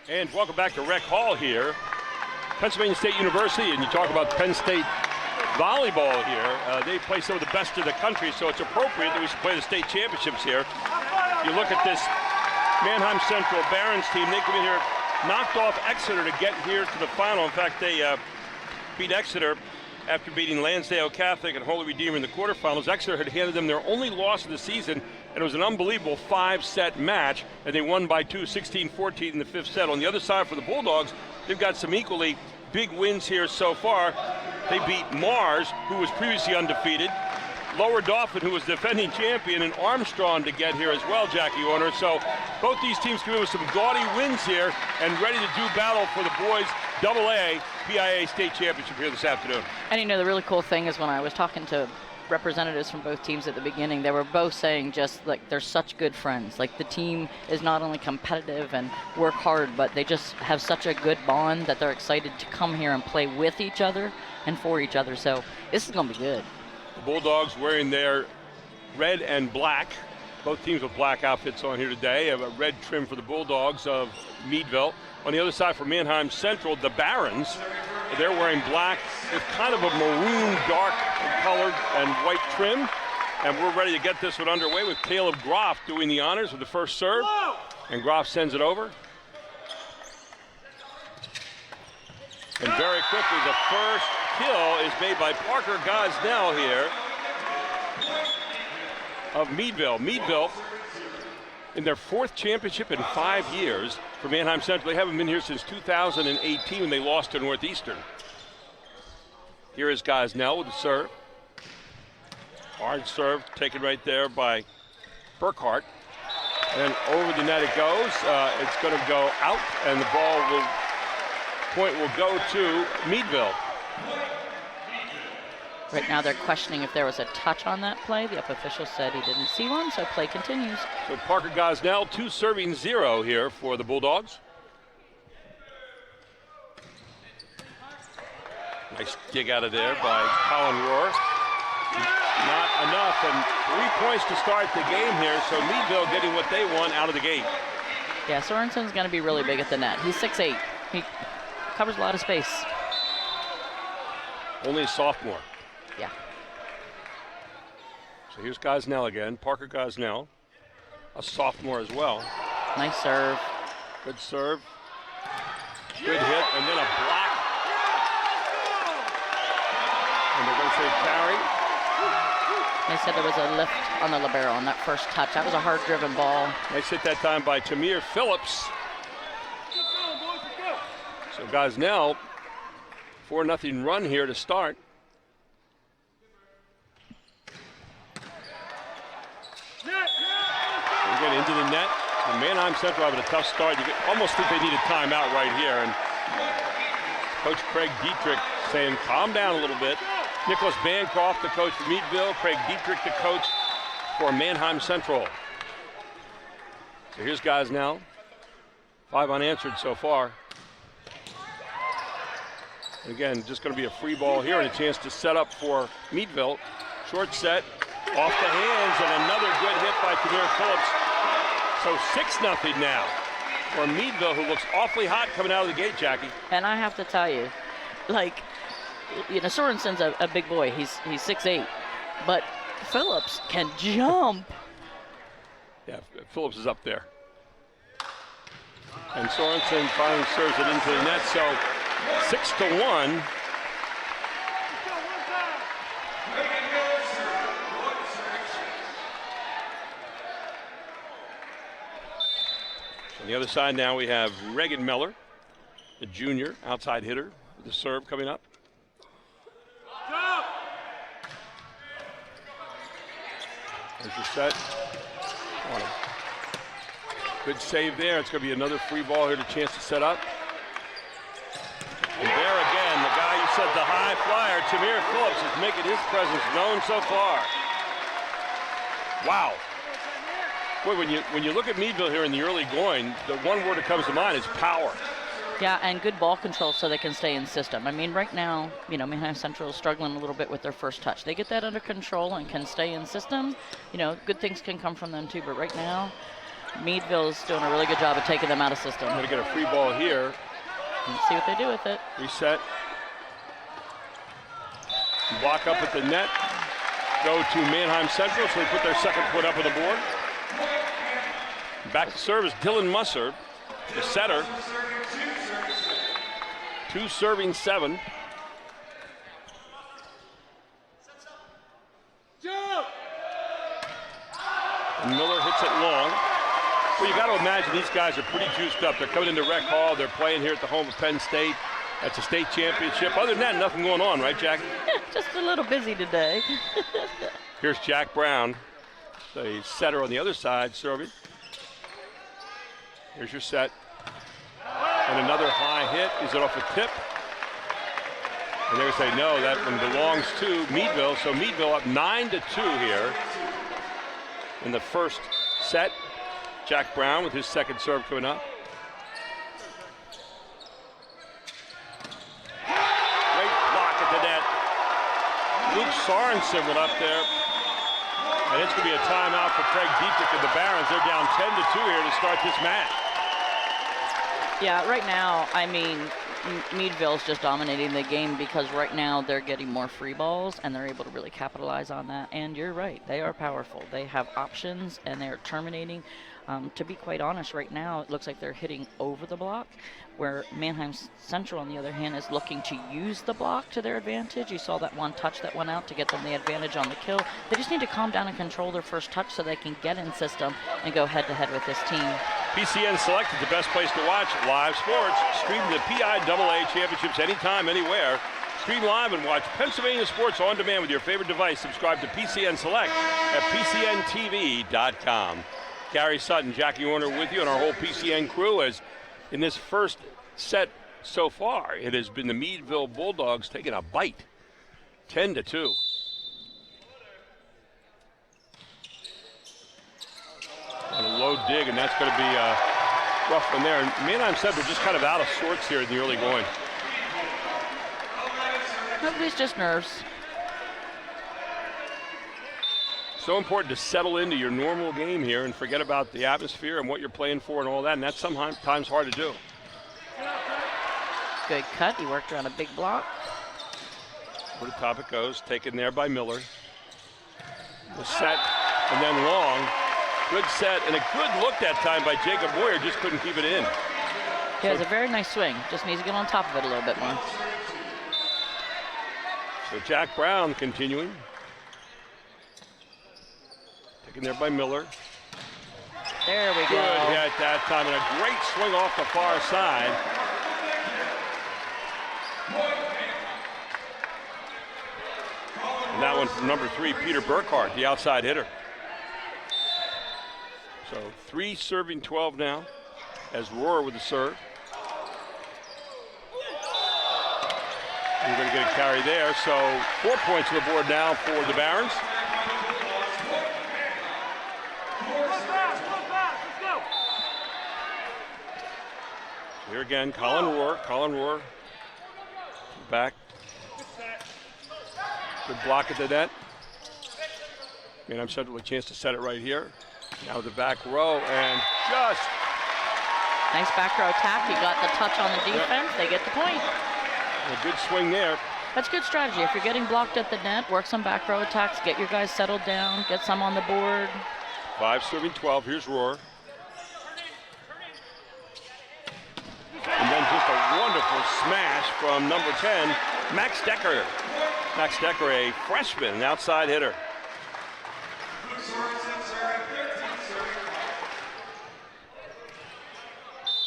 And welcome back to Rec Hall here. Pennsylvania State University, and you talk about Penn State volleyball here. They play some of the best in the country, so it's appropriate that we should play the state championships here. You look at this Manheim Central Barons team, they come in here, knocked off Exeter to get here to the final. In fact, they beat Exeter after beating Lansdale Catholic and Holy Redeemer in the quarterfinals. Exeter had handed them their only loss of the season, and it was an unbelievable 5-set match, and they won by 2, 16-14 in the 5th set. On the other side for the Bulldogs, they've got some equally big wins here so far. They beat Mars, who was previously undefeated, Lower Dauphin, who was defending champion, and Armstrong to get here as well, Jackie Orner. So both these teams come in with some gaudy wins here and ready to do battle for the boys AA PIAA State Championship here this afternoon. And you know, the really cool thing is when I was talking to representatives from both teams at the beginning, they were both saying just like they're such good friends. Like the team is not only competitive and work hard, but they just have such a good bond that they're excited to come here and play with each other and for each other. So this is going to be good. The Bulldogs wearing their red and black. Both teams with black outfits on here today. A red trim for the Bulldogs of Meadville. On the other side for Manheim Central, the Barons, they're wearing black with kind of a maroon dark colored and white trim. And we're ready to get this one underway with Caleb Groff doing the honors with the first serve. And Groff sends it over. And very quickly, the first kill is made by Parker Gosnell here of Meadville. Meadville, in their 4th championship in 5 years for Manheim Central. They haven't been here since 2018 when they lost to Northeastern. Here is Gosnell with the serve. Hard serve taken right there by Burkhart. And over the net it goes. It's going to go out, and the point will go to Meadville. Right now they're questioning if there was a touch on that play. The up official said he didn't see one, so play continues. So Parker Gosnell, 2 serving 0 here for the Bulldogs. Nice dig out of there by Colin Rohr. Not enough, and 3 points to start the game here, so Meadville getting what they want out of the gate. Yeah, Sorensen's going to be really big at the net. He's 6'8". He covers a lot of space. Only a sophomore. Yeah. So here's Gosnell again, Parker Gosnell, a sophomore as well. Nice serve. Good serve. Good hit, and then a block. And they're going to say carry. They said there was a lift on the libero on that first touch. That was a hard-driven ball. Nice hit that time by Tamir Phillips. So Gosnell, 4-0 run here to start. We're getting into the net. And Manheim Central having a tough start. You almost think they need a timeout right here. And Coach Craig Dietrich saying, calm down a little bit. Nicholas Bancroft, the coach for Meadville. Craig Dietrich, the coach for Manheim Central. So here's Gosnell. 5 unanswered so far. And again, just going to be a free ball here and a chance to set up for Meadville. Short set, off the hands, and another good hit by Tamir Phillips. So 6-0 now for Meadville, who looks awfully hot coming out of the gate, Jackie. And I have to tell you, like, you know, Sorensen's a big boy. He's 6'8", but Phillips can jump. Yeah, Phillips is up there. And Sorensen finally serves it into the net, so 6-1. On the other side now we have Reagan Miller, the junior outside hitter, with the serve coming up. There's the set. Good save there. It's going to be another free ball here to chance to set up. And there again, the guy you said the high flyer, Tamir Phillips, is making his presence known so far. Wow. Boy, when you look at Meadville here in the early going, the one word that comes to mind is power. Yeah, and good ball control so they can stay in system. I mean, right now, you know, Manheim Central is struggling a little bit with their first touch. They get that under control and can stay in system. You know, good things can come from them too, but right now, Meadville's doing a really good job of taking them out of system. Going to get a free ball here. Let's see what they do with it. Reset. Block up at the net. Go to Manheim Central, so they put their second foot up on the board. Back to service, Dylan Musser, the setter. 2 serving 7. And Miller hits it long. Well, you got to imagine these guys are pretty juiced up. They're coming into Rec Hall. They're playing here at the home of Penn State. That's a state championship. Other than that, nothing going on, right, Jack? Just a little busy today. Here's Jack Brown, the setter on the other side, serving. Here's your set. And another high hit. Is it off a tip? And they're going to say, no, that one belongs to Meadville. So Meadville up 9-2 here in the first set. Jack Brown with his second serve coming up. Great block at the net. Luke Sorensen went up there. And it's going to be a timeout for Craig Dietrich and the Barons. They're down 10-2 here to start this match. Yeah, right now, I mean, Meadville's just dominating the game because right now they're getting more free balls and they're able to really capitalize on that. And you're right, they are powerful. They have options and they're terminating. To be quite honest, right now it looks like they're hitting over the block, where Manheim Central, on the other hand, is looking to use the block to their advantage. You saw that one touch that went out to get them the advantage on the kill. They just need to calm down and control their first touch so they can get in system and go head-to-head with this team. PCN Select is the best place to watch live sports. Stream the PIAA Championships anytime, anywhere. Stream live and watch Pennsylvania sports on demand with your favorite device. Subscribe to PCN Select at PCNTV.com. Gary Sutton, Jackie Warner with you and our whole PCN crew, as in this first set so far, it has been the Meadville Bulldogs taking a bite. 10-2. And a low dig, and that's going to be a rough one there. And Manheim Central just kind of out of sorts here in the early going. Nobody's just nerves. So important to settle into your normal game here and forget about the atmosphere and what you're playing for and all that, and that's sometimes hard to do. Good cut. He worked around a big block. Over the top it goes, taken there by Miller. The set, and then long. Good set, and a good look that time by Jacob Moyer, just couldn't keep it in. He has a very nice swing, just needs to get on top of it a little bit more. So Jack Brown continuing. Taken there by Miller. There we go. Good hit that time, and a great swing off the far side. And that one from number 3, Peter Burkhart, the outside hitter. So 3 serving 12 now, as Rohr with the serve. And we're going to get a carry there, so 4 points on the board now for the Barons. Here again, Colin Rohr back. Good block at the net. Manheim Central with a chance to set it right here. Now the back row, and just nice back row attack. He got the touch on the defense. They get the point. a good swing there. That's good strategy. If you're getting blocked at the net, work some back row attacks, get your guys settled down, get some on the board. 5 serving 12. Here's Rohr. And then just a wonderful smash from number 10, Max Decker. Max Decker, a freshman, an outside hitter.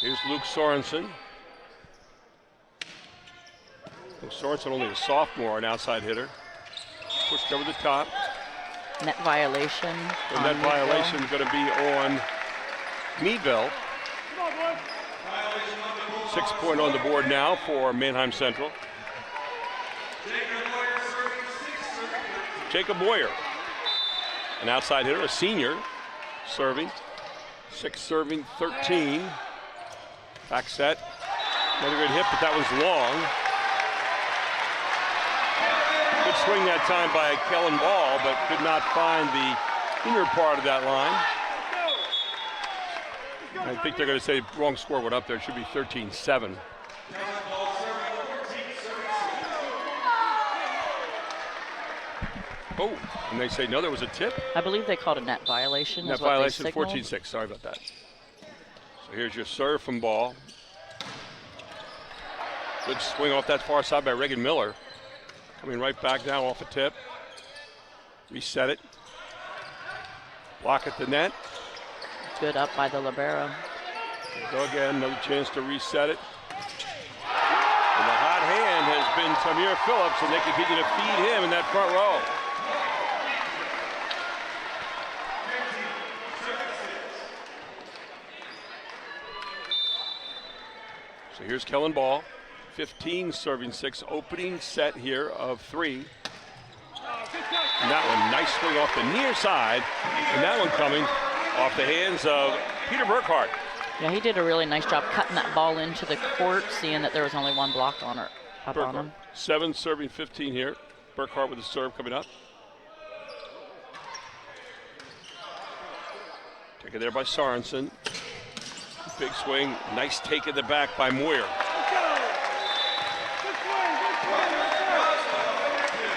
Here's Luke Sorensen. Luke Sorensen, only a sophomore, an outside hitter. Pushed over the top. Net violation. The net violation is going to be on Meadville. 6 point on the board now for Manheim Central. Jacob Moyer, an outside hitter, a senior, serving. 6 serving 13. Back set. Another good hit, but that was long. Good swing that time by Kellen Ball, but could not find the inner part of that line. I think they're going to say wrong score went up there. It should be 13-7. Oh, and they say no, there was a tip. I believe they called a net violation. Net violation, 14-6. Sorry about that. So here's your serve from Ball. Good swing off that far side by Reagan Miller. Coming right back now off a tip. Reset it. Block at the net. Good up by the libero. Go again, another chance to reset it. And the hot hand has been Tamir Phillips, and they continue to feed him in that front row. So here's Kellen Ball, 15 serving 6, opening set here of 3. And that one, nice swing off the near side, and that one coming off the hands of Peter Burkhart. Yeah, he did a really nice job cutting that ball into the court, seeing that there was only one block on it. Up on him. 7 serving 15 here. Burkhart with a serve coming up. Taken there by Sorensen. Big swing, nice take in the back by Moyer.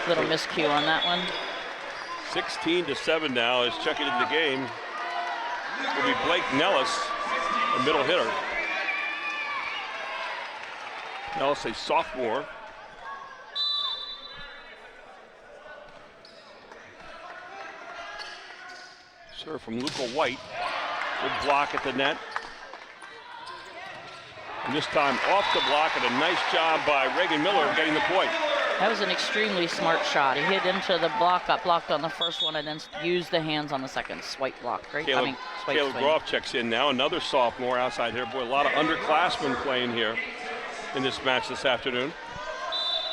Little miscue on that one. 16-7 now as checking into the game will be Blake Nellis, the middle hitter. Nellis, a sophomore. Serve from Luca White. Good block at the net. And this time off the block, and a nice job by Reagan Miller getting the point. That was an extremely smart shot. He hit into the block, got blocked on the first one, and then used the hands on the second. Swipe block. Great. Caleb Groff checks in now, another sophomore outside here. Boy, a lot of underclassmen playing here in this match this afternoon.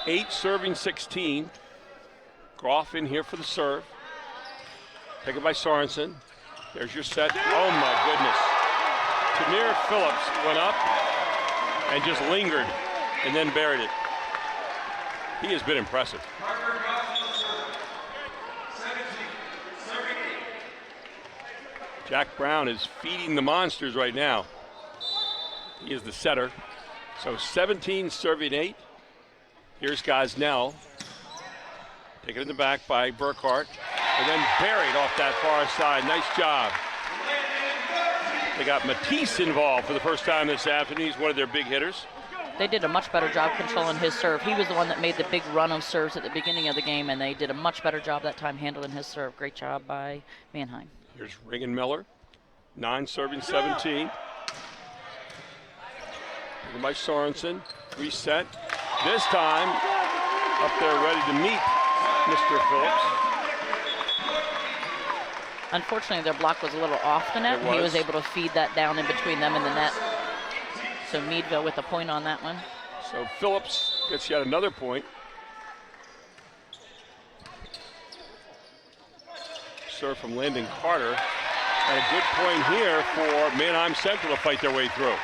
8 serving 16. Groff in here for the serve. Taken by Sorensen. There's your set. Oh my goodness. Tamir Phillips went up and just lingered and then buried it. He has been impressive. Jack Brown is feeding the monsters right now. He is the setter. So 17 serving 8. Here's Gosnell. Taken in the back by Burkhart. And then buried off that far side. Nice job. They got Matisse involved for the first time this afternoon. He's one of their big hitters. They did a much better job controlling his serve. He was the one that made the big run of serves at the beginning of the game, and they did a much better job that time handling his serve. Great job by Manheim. Here's Reagan Miller, 9 serving 17. Taken by Sorensen, reset. This time, up there ready to meet Mr. Phillips. Unfortunately, their block was a little off the net. He was able to feed that down in between them and the net. So Meadville with a point on that one. So Phillips gets yet another point. Serve from Landon Carter. And a good point here for Manheim Central to fight their way through.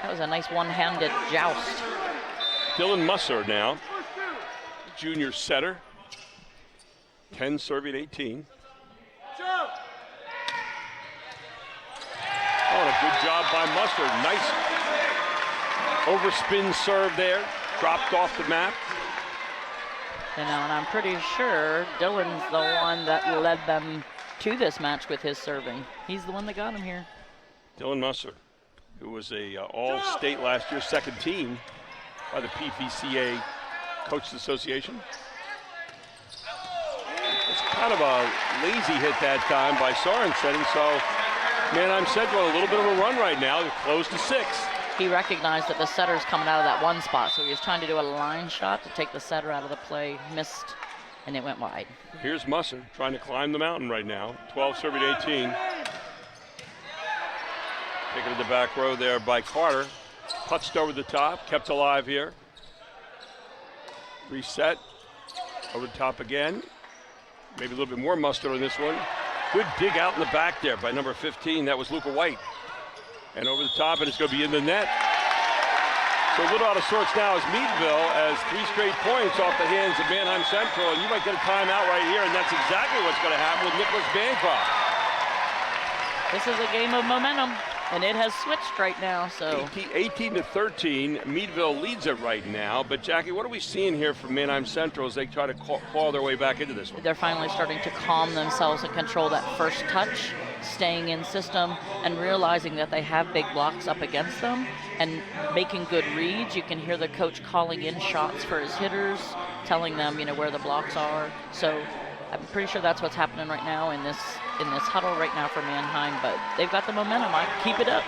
That was a nice one-handed joust. Dylan Musser now, junior setter. 10 serving 18. Oh, and a good job by Musser. Nice overspin serve there. Dropped off the map. And I'm pretty sure Dylan's the one that led them to this match with his serving. He's the one that got him here. Dylan Musser, who was a all-state last year, second team by the PPCA Coaches Association. It's kind of a lazy hit that time by Sorensen, and so Manheim Central a little bit of a run right now. They're close to 6. He recognized that the setter's coming out of that one spot, so he was trying to do a line shot to take the setter out of the play. Missed, and it went wide. Here's Musser trying to climb the mountain right now. 12 serving 18. Taken to the back row there by Carter. Putzed over the top, kept alive here. Reset, over the top again. Maybe a little bit more mustard on this one. Good dig out in the back there by number 15. That was Luca White. And over the top, and it's going to be in the net. So a little out of sorts now as Meadville as 3 straight points off the hands of Manheim Central. And you might get a timeout right here, and that's exactly what's going to happen with Nicholas Bancroft. This is a game of momentum, and it has switched right now. So 18-13, Meadville leads it right now. But Jackie, what are we seeing here from Manheim Central as they try to claw their way back into this one? They're finally starting to calm themselves and control that first touch, staying in system, and realizing that they have big blocks up against them and making good reads. You can hear the coach calling in shots for his hitters, telling them, where the blocks are. So I'm pretty sure that's what's happening right now in this huddle right now for Manheim, but they've got the momentum. Keep it up.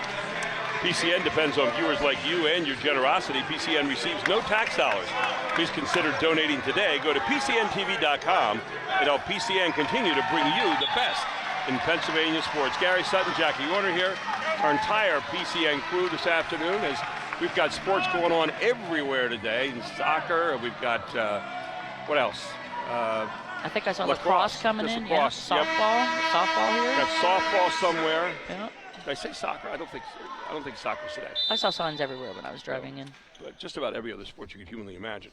PCN depends on viewers like you and your generosity. PCN receives no tax dollars. Please consider donating today. Go to PCNTV.com and help PCN continue to bring you the best in Pennsylvania sports. Gary Sutton, Jackie Warner here. Our entire PCN crew this afternoon, as we've got sports going on everywhere today. In soccer, we've got, what else? I think I saw lacrosse coming in. Lacrosse, yeah, softball here. Got softball somewhere. Yeah. Did I say soccer? I don't think soccer's today. I saw signs everywhere when I was driving in. But just about every other sport you could humanly imagine.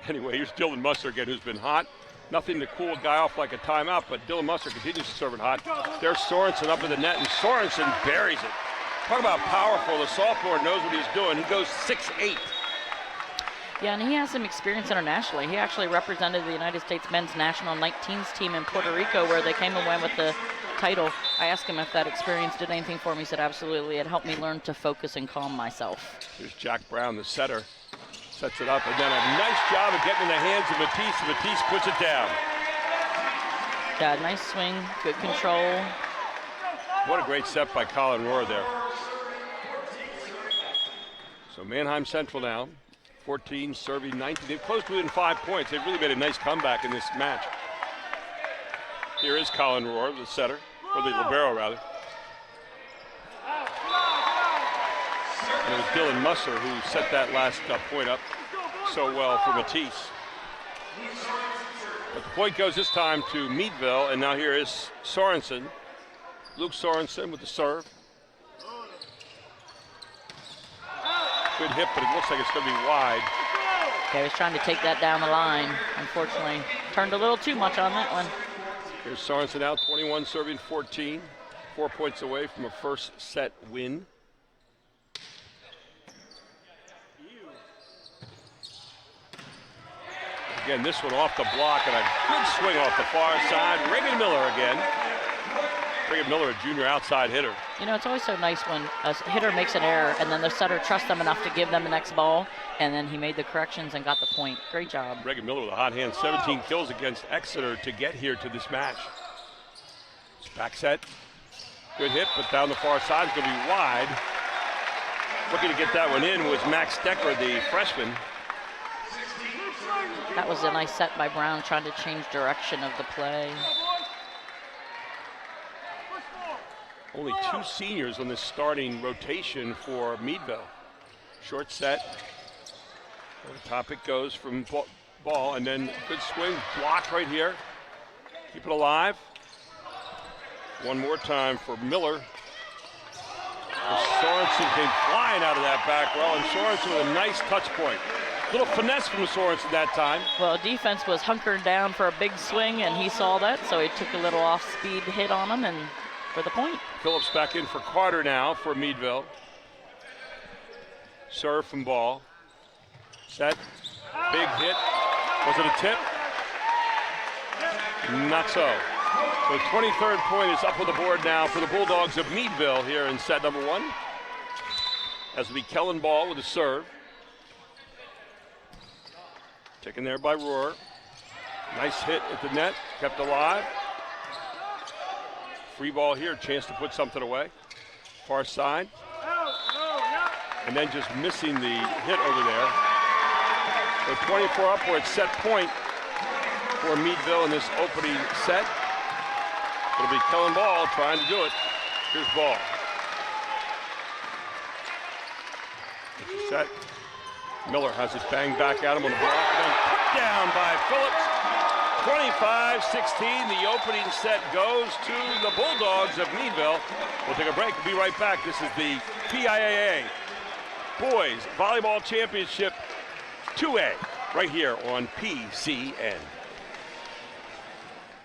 Anyway, here's Dylan Musser again, who's been hot. Nothing to cool a guy off like a timeout, but Dylan Musser continues to serve it hot. There's Sorensen up in the net, and Sorensen buries it. Talk about powerful. The sophomore knows what he's doing. He goes 6'8". Yeah, and he has some experience internationally. He actually represented the United States men's national 19s team in Puerto Rico, where they came away with the title. I asked him if that experience did anything for me. He said, absolutely. It helped me learn to focus and calm myself. Here's Jack Brown, the setter. Sets it up, and then a nice job of getting in the hands of Matisse. Matisse puts it down. Yeah, nice swing, good control. What a great set by Colin Rohr there. So Manheim Central now. 14 serving 19. They've closed within 5 points. They've really made a nice comeback in this match. Here is Colin Rohr, the setter, or the libero rather. And it was Dylan Musser who set that last point up so well for Matisse. But the point goes this time to Meadville, and now here is Sorensen. Luke Sorensen with the serve. Good hit, but it looks like it's going to be wide. Okay, he was trying to take that down the line. Unfortunately, turned a little too much on that one. Here's Sorensen out, 21 serving 14. 4 points away from a first set win. Again, this one off the block and a good swing off the far side. Reagan Miller again. Reagan Miller, a junior outside hitter. It's always so nice when a hitter makes an error and then the setter trusts them enough to give them the next ball, and then he made the corrections and got the point. Great job. Reagan Miller with a hot hand, 17 kills against Exeter to get here to this match. It's back set. Good hit, but down the far side is going to be wide. Looking to get that one in was Max Decker, the freshman. That was a nice set by Brown, trying to change direction of the play. Only 2 seniors on this starting rotation for Meadville. Short set. The top it goes from ball, and then good swing, block right here. Keep it alive. One more time for Miller. Sorensen came flying out of that back row, and Sorensen with a nice touch point. Little finesse from Sorensen that time. Well, defense was hunkered down for a big swing, and he saw that, so he took a little off-speed hit on him and for the point. Phillips back in for Carter now for Meadville. Serve from ball. Set. Big hit. Was it a tip? Not so. So 23rd point is up on the board now for the Bulldogs of Meadville here in set number 1. As will be Kellen Ball with a serve. Taken there by Rohr. Nice hit at the net, kept alive. Free ball here, chance to put something away. Far side. And then just missing the hit over there. So 24 upwards, set point for Meadville in this opening set. It'll be Kellen Ball trying to do it. Here's Ball. Set. Miller has it banged back at him on the block, and then put down by Phillips. 25-16, the opening set goes to the Bulldogs of Meadville. We'll take a break, we'll be right back. This is the PIAA Boys Volleyball Championship 2A, right here on PCN.